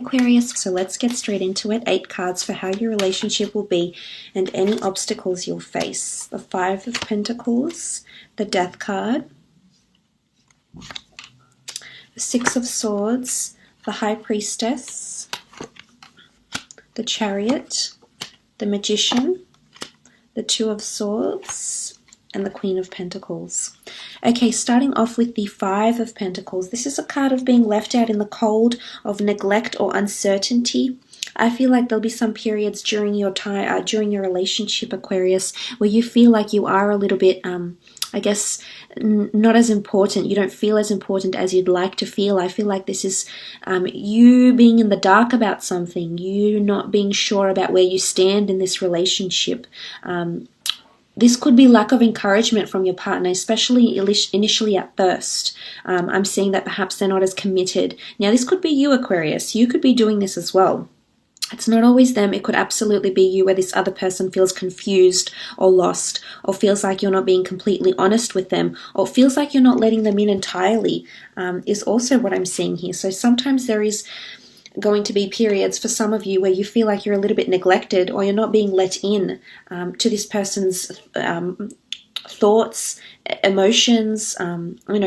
Aquarius, so let's get straight into it. 8 cards for how your relationship will be and any obstacles you'll face. The 5 of Pentacles, the Death card, the 6 of Swords, the High Priestess, the Chariot, the Magician, the 2 of Swords, and the Queen of Pentacles. Okay, starting off with the 5 of Pentacles. This is a card of being left out in the cold, of neglect or uncertainty. I feel like there'll be some periods during your time, during your relationship, Aquarius, where you feel like you are a little bit, I guess, not as important. You don't feel as important as you'd like to feel. I feel like this is you being in the dark about something, you not being sure about where you stand in this relationship. This could be lack of encouragement from your partner, especially initially at first. I'm seeing that perhaps they're not as committed. Now, this could be you, Aquarius. You could be doing this as well. It's not always them. It could absolutely be you, where this other person feels confused or lost, or feels like you're not being completely honest with them, or feels like you're not letting them in entirely, is also what I'm seeing here. So sometimes there is going to be periods for some of you where you feel like you're a little bit neglected, or you're not being let in to this person's thoughts, emotions,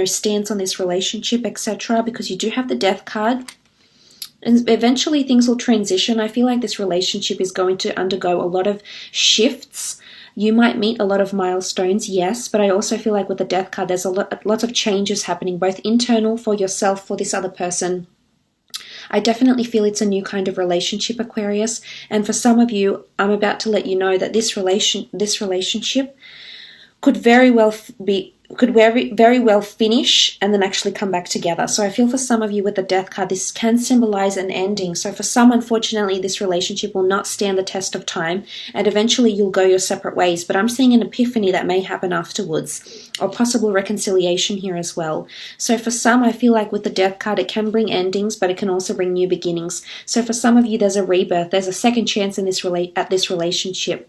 stance on this relationship, etc. Because you do have the Death card. And eventually things will transition. I feel like this relationship is going to undergo a lot of shifts. You might meet a lot of milestones, yes, but I also feel like with the Death card, there's lots of changes happening, both internal for yourself, for this other person. I definitely feel it's a new kind of relationship, Aquarius. And for some of you, I'm about to let you know that this relationship could very well finish and then actually come back together. So I feel for some of you with the Death card, this can symbolize an ending. So for some, unfortunately, this relationship will not stand the test of time, and eventually you'll go your separate ways. But I'm seeing an epiphany that may happen afterwards, or possible reconciliation here as well. So for some, I feel like with the Death card, it can bring endings, but it can also bring new beginnings. So for some of you, there's a rebirth. There's a second chance in this relationship.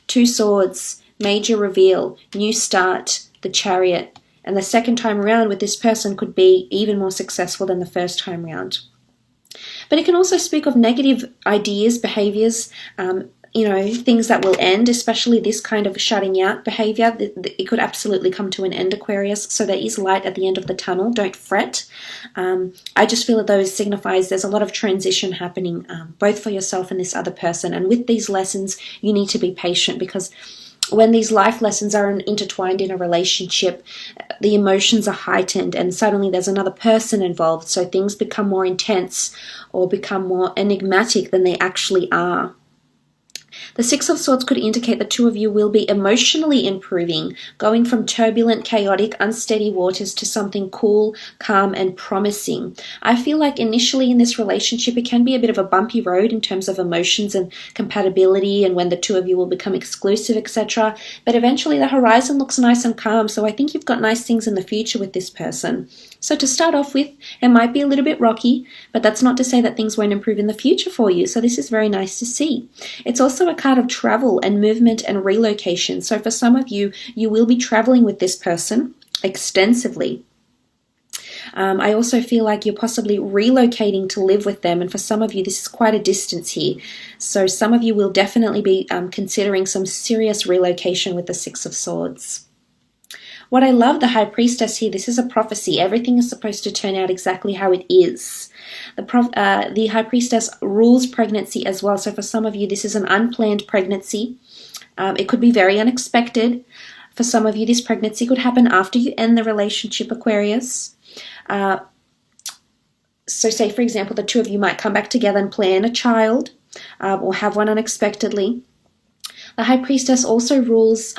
2 Swords, major reveal, new start, the Chariot. And the second time around with this person could be even more successful than the first time around. But it can also speak of negative ideas, behaviors, things that will end, especially this kind of shutting out behavior. It could absolutely come to an end, Aquarius. So there is light at the end of the tunnel. Don't fret. I just feel that those signifies there's a lot of transition happening, both for yourself and this other person. And with these lessons, you need to be patient, because when these life lessons are intertwined in a relationship, the emotions are heightened and suddenly there's another person involved. So things become more intense or become more enigmatic than they actually are. The 6 of Swords could indicate the two of you will be emotionally improving, going from turbulent, chaotic, unsteady waters to something cool, calm, and promising. I feel like initially in this relationship, it can be a bit of a bumpy road in terms of emotions and compatibility, and when the two of you will become exclusive, etc. But eventually the horizon looks nice and calm, so I think you've got nice things in the future with this person. So to start off with, it might be a little bit rocky, but that's not to say that things won't improve in the future for you. So this is very nice to see. It's also a card of travel and movement and relocation. So for some of you, you will be traveling with this person extensively. I also feel like you're possibly relocating to live with them. And for some of you, this is quite a distance here. So some of you will definitely be considering some serious relocation with the 6 of Swords. What I love, the High Priestess here, this is a prophecy. Everything is supposed to turn out exactly how it is. The High Priestess rules pregnancy as well. So for some of you, this is an unplanned pregnancy. It could be very unexpected. For some of you, this pregnancy could happen after you end the relationship, Aquarius. So say, for example, the two of you might come back together and plan a child or have one unexpectedly. The High Priestess also rules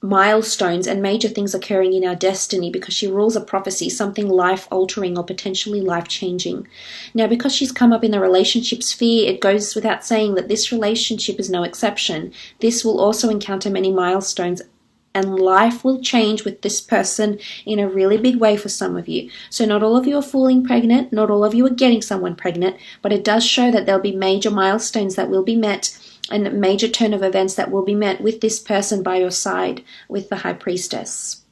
milestones and major things occurring in our destiny, because she rules a prophecy, something life-altering or potentially life-changing. Now, because she's come up in the relationship sphere, it goes without saying that this relationship is no exception. This will also encounter many milestones, and life will change with this person in a really big way for some of you. So not all of you are falling pregnant, not all of you are getting someone pregnant, but it does show that there'll be major milestones that will be met and a major turn of events that will be met with this person by your side, with the High Priestess.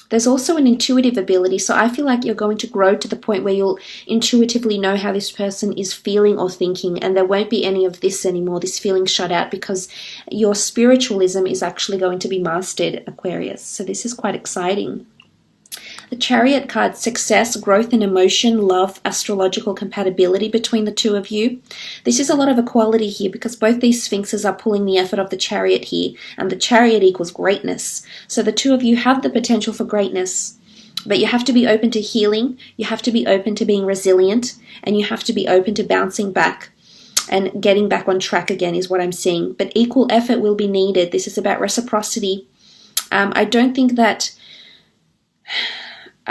There's also an intuitive ability, so I feel like you're going to grow to the point where you'll intuitively know how this person is feeling or thinking, and there won't be any of this anymore, this feeling shut out, because your spiritualism is actually going to be mastered, Aquarius. So this is quite exciting. The Chariot card, success, growth in emotion, love, astrological compatibility between the two of you. This is a lot of equality here because both these sphinxes are pulling the effort of the Chariot here, and the Chariot equals greatness. So the two of you have the potential for greatness, but you have to be open to healing, you have to be open to being resilient, and you have to be open to bouncing back and getting back on track again is what I'm seeing. But equal effort will be needed. This is about reciprocity. I don't think that...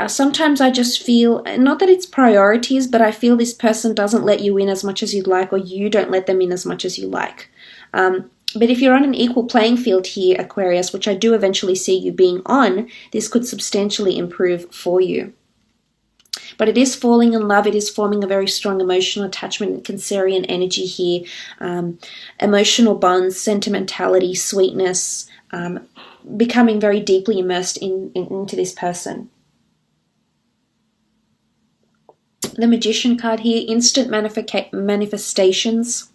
sometimes I just feel, not that it's priorities, but I feel this person doesn't let you in as much as you'd like, or you don't let them in as much as you like. But if you're on an equal playing field here, Aquarius, which I do eventually see you being on, this could substantially improve for you. But it is falling in love. It is forming a very strong emotional attachment, Cancerian energy here. Emotional bonds, sentimentality, sweetness, becoming very deeply immersed into this person. The Magician card here, instant manifestations.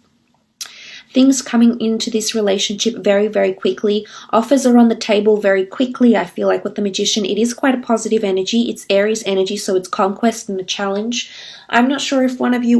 Things coming into this relationship very, very quickly. Offers are on the table very quickly, I feel like, with the Magician. It is quite a positive energy. It's Aries energy, so it's conquest and a challenge. I'm not sure if one of you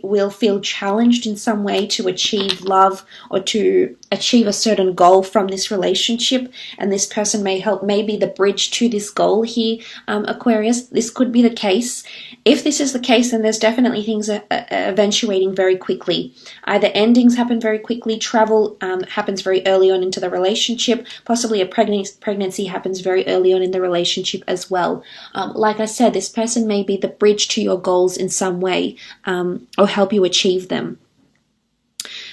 will feel challenged in some way to achieve love or to achieve a certain goal from this relationship, and this person may be the bridge to this goal here, Aquarius. This could be the case. If this is the case, then there's definitely things eventuating very quickly. Either endings happen very quickly, travel happens very early on into the relationship, possibly a pregnancy happens very early on in the relationship as well. Like I said, this person may be the bridge to your goals in some way, or help you achieve them.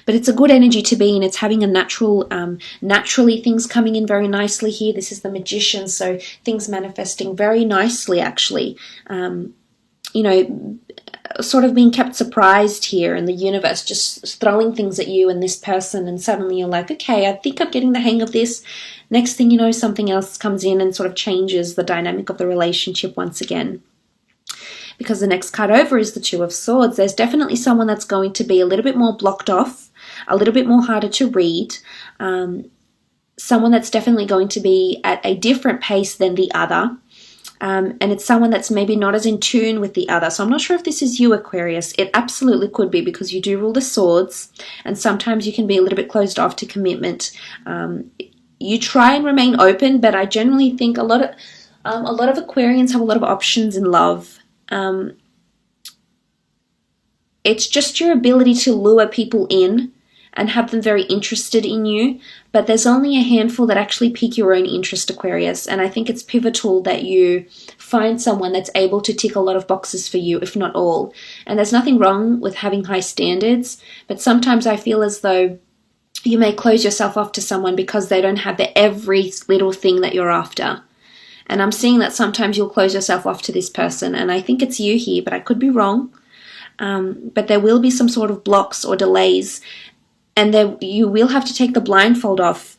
But it's a good energy to be in. It's having a naturally things coming in very nicely here. This is the Magician, so things manifesting very nicely, actually. You know, sort of being kept surprised here, in the universe just throwing things at you and this person, and suddenly you're like, okay, I think I'm getting the hang of this. Next thing you know, something else comes in and sort of changes the dynamic of the relationship once again. Because the next card over is the Two of Swords. There's definitely someone that's going to be a little bit more blocked off, a little bit more harder to read, someone that's definitely going to be at a different pace than the other. And it's someone that's maybe not as in tune with the other. So I'm not sure if this is you, Aquarius. It absolutely could be, because you do rule the swords, and sometimes you can be a little bit closed off to commitment. You try and remain open, but I generally think a lot of Aquarians have a lot of options in love. It's just your ability to lure people in and have them very interested in you, but there's only a handful that actually pique your own interest, Aquarius, and I think it's pivotal that you find someone that's able to tick a lot of boxes for you, if not all. And there's nothing wrong with having high standards, but sometimes I feel as though you may close yourself off to someone because they don't have every little thing that you're after. And I'm seeing that sometimes you'll close yourself off to this person, and I think it's you here, but I could be wrong. But there will be some sort of blocks or delays, and you will have to take the blindfold off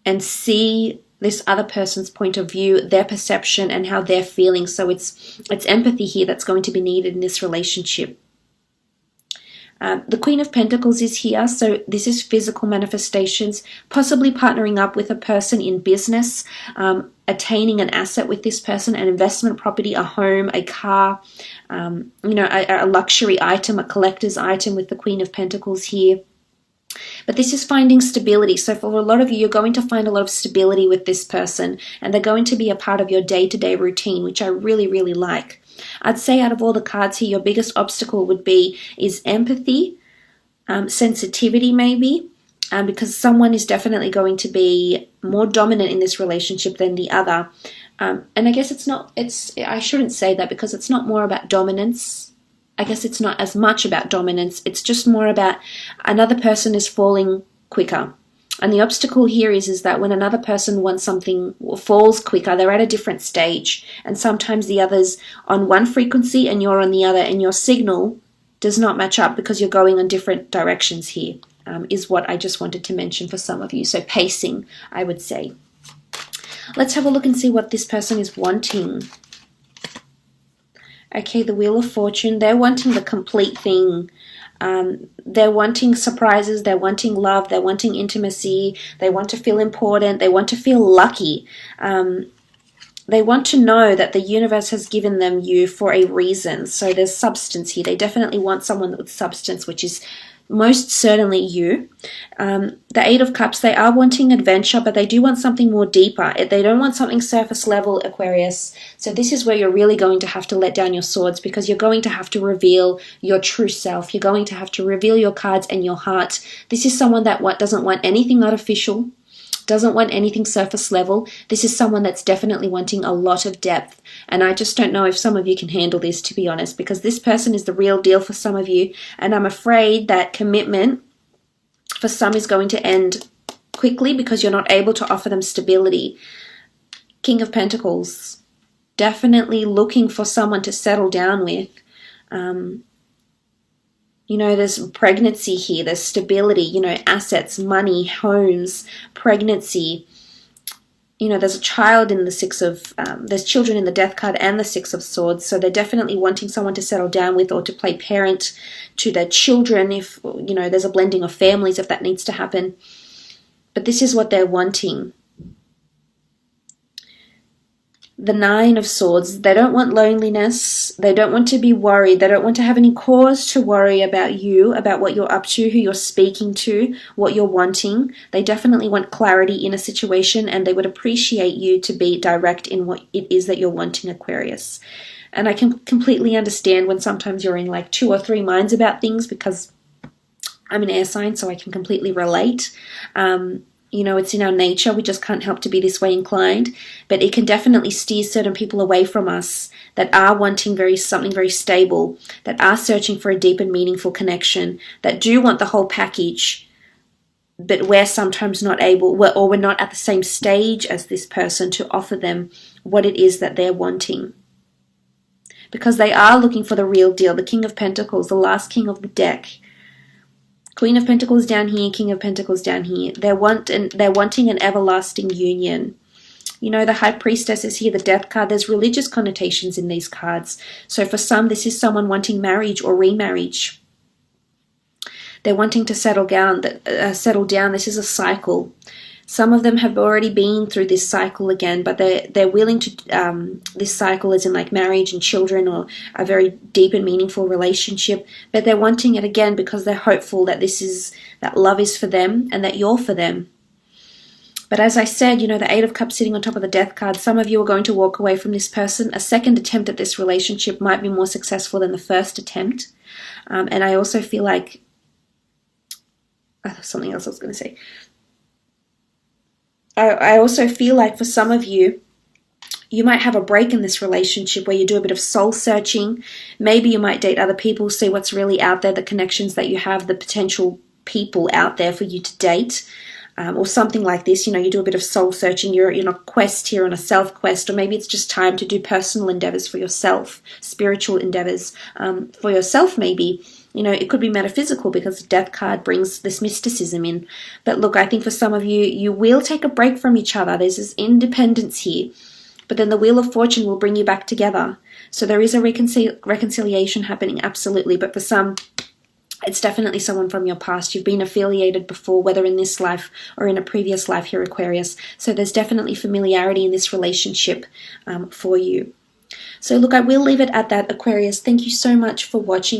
and see this other person's point of view, their perception, and how they're feeling. So it's empathy here that's going to be needed in this relationship. The Queen of Pentacles is here, so this is physical manifestations, possibly partnering up with a person in business, attaining an asset with this person, an investment property, a home, a car, a luxury item, a collector's item with the Queen of Pentacles here. But this is finding stability. So for a lot of you, you're going to find a lot of stability with this person, and they're going to be a part of your day-to-day routine, which I really, really like. I'd say out of all the cards here, your biggest obstacle is empathy, sensitivity maybe, because someone is definitely going to be more dominant in this relationship than the other. And I guess I shouldn't say that, because it's not more about dominance. I guess it's not as much about dominance. It's just more about another person is falling quicker. And the obstacle here is that when another person wants something or falls quicker, they're at a different stage. And sometimes the other's on one frequency and you're on the other, and your signal does not match up because you're going on different directions here, is what I just wanted to mention for some of you. So pacing, I would say. Let's have a look and see what this person is wanting. Okay, the Wheel of Fortune. They're wanting the complete thing. They're wanting surprises. They're wanting love. They're wanting intimacy. They want to feel important. They want to feel lucky. They want to know that the universe has given them you for a reason. So there's substance here. They definitely want someone with substance, which is most certainly you. The Eight of Cups, they are wanting adventure, but they do want something more deeper. They don't want something surface level, Aquarius. So this is where you're really going to have to let down your swords, because you're going to have to reveal your true self. You're going to have to reveal your cards and your heart. This is someone that doesn't want anything artificial, doesn't want anything surface level. This is someone that's definitely wanting a lot of depth. And I just don't know if some of you can handle this, to be honest, because this person is the real deal for some of you. And I'm afraid that commitment for some is going to end quickly because you're not able to offer them stability. King of Pentacles, definitely looking for someone to settle down with. You know, there's pregnancy here, there's stability, you know, assets, money, homes, pregnancy. You know, there's a child in the there's children in the Death card and the Six of Swords. So they're definitely wanting someone to settle down with or to play parent to their children if, you know, there's a blending of families if that needs to happen. But this is what they're wanting. The Nine of Swords, they don't want loneliness, they don't want to be worried, they don't want to have any cause to worry about you, about what you're up to, who you're speaking to, what you're wanting. They definitely want clarity in a situation, and they would appreciate you to be direct in what it is that you're wanting, Aquarius. And I can completely understand when sometimes you're in like 2 or 3 minds about things, because I'm an air sign, so I can completely relate. You know, it's in our nature. We just can't help to be this way inclined. But it can definitely steer certain people away from us that are wanting something very stable, that are searching for a deep and meaningful connection, that do want the whole package, but we're sometimes not able, or we're not at the same stage as this person to offer them what it is that they're wanting. Because they are looking for the real deal. The King of Pentacles, the last king of the deck. Queen of Pentacles down here, King of Pentacles down here. They're wanting an everlasting union. You know, the High Priestess is here, the Death card. There's religious connotations in these cards. So for some, this is someone wanting marriage or remarriage. They're wanting to settle down. This is a cycle. Some of them have already been through this cycle again, but they're willing to, this cycle is in like marriage and children or a very deep and meaningful relationship, but they're wanting it again because they're hopeful that that love is for them and that you're for them. But as I said, you know, the Eight of Cups sitting on top of the Death card, some of you are going to walk away from this person. A second attempt at this relationship might be more successful than the first attempt. And I also feel like, something else I was going to say. I also feel like for some of you, you might have a break in this relationship where you do a bit of soul searching. Maybe you might date other people, see what's really out there, the connections that you have, the potential people out there for you to date, or something like this. You know, you do a bit of soul searching. You're in a quest here, on a self quest, or maybe it's just time to do personal endeavors for yourself, spiritual endeavors for yourself maybe. You know, it could be metaphysical because the Death card brings this mysticism in. But look, I think for some of you, you will take a break from each other. There's this independence here. But then the Wheel of Fortune will bring you back together. So there is a reconciliation happening, absolutely. But for some, it's definitely someone from your past. You've been affiliated before, whether in this life or in a previous life here, Aquarius. So there's definitely familiarity in this relationship for you. So look, I will leave it at that, Aquarius. Thank you so much for watching.